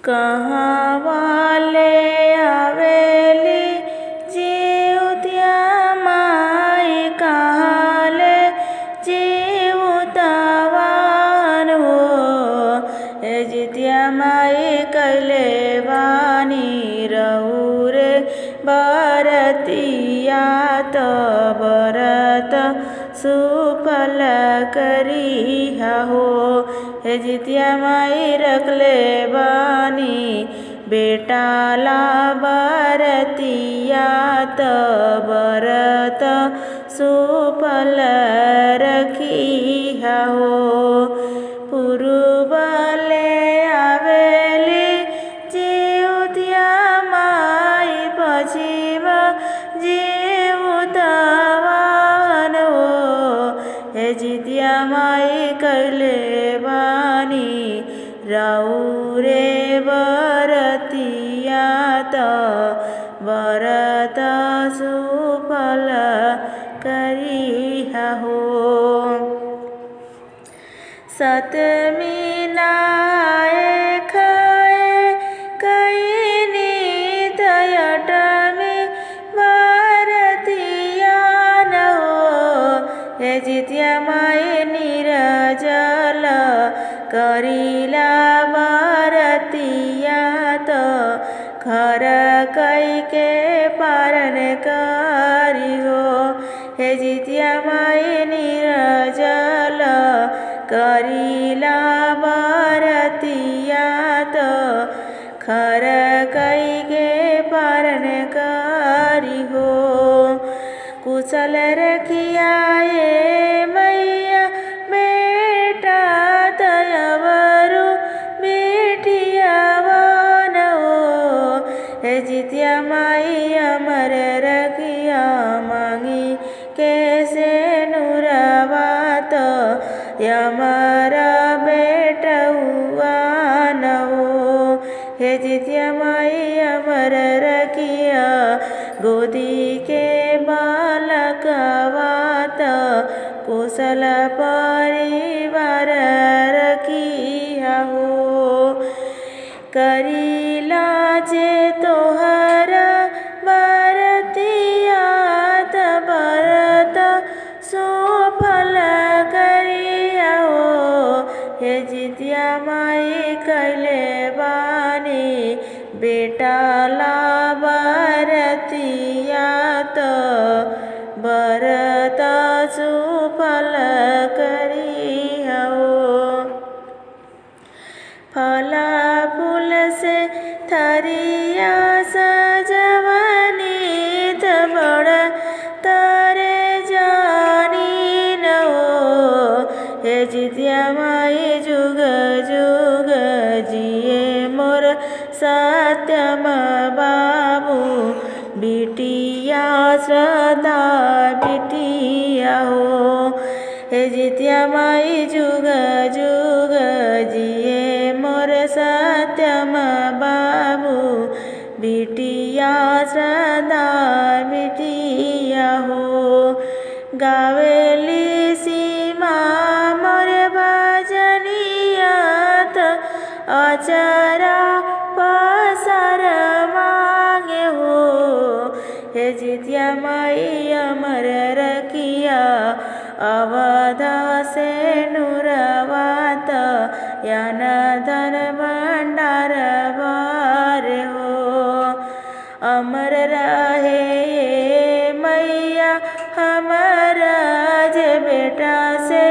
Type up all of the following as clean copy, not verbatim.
कहाँ वाले आवेली जीवतिया माई कहाँ ले जीवतावान हो ए जितिया माई कैले बानी रौरे बरतिया तो बरत सुफल करिहा हो हे जितिया माई रखले बानी बेटा ला बरतिया तो बरत सुफल रखिहा हो पुरुबले आवेली जीवतिया माई पश्चिम जीवतावान हो हे जितिया माई कैले बानी रौरे बरतिया तो बरत सुफल करिहा हो सतमी नाए खाए कईनी तयटमी बरतिया न हो हे जितिया माई निरजल करिला बरतिया तो खर कई के पारन करी हो हे जितिया माई निरजल करिला बरतिया तो खर कई के पारन करी हो कुशल रखिया ये मैया बेटा तयवरु बेटिया वन हो हे जितिया माई अमर रखिया मांगी कैसे नुरवात यमर बेटा हुआ न हो हे जितिया माई अमर रखिया गोदी के बालकवात कुशल परिवार रखिया हो करिला जे तोहर बरतिया त बरत सुफल करिया हो हे जितिया माई कैले बानी बेटा ला बरतिया तो बरत सुफल करिहा हो फला फूल से थरिया सजवनी बड़ तारे जानी न हो हे जितिया माई जुग जुग जिए मोर सत्यम बाबू बिटिया श्रद्धा बिटिया हो हे जितिया माई जुग जुग जिए मोर सत्यम बाबू बिटिया श्रद्धा बिटिया हो गावेली सीमा मोर भजनिया त अचरा पसर मांगे हो हे जितिया माई अमर रखिया अवध से नुरवात यान धन भंडार भर हो अमर रहे ये मैया हमारा जे बेटा से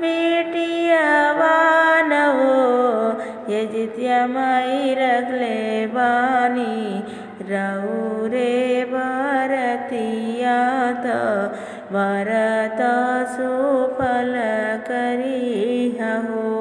बेटिया वान हो ये जितिया माई रखले बानी रौरे बरतिया तो बरत सुफल करिहा हो।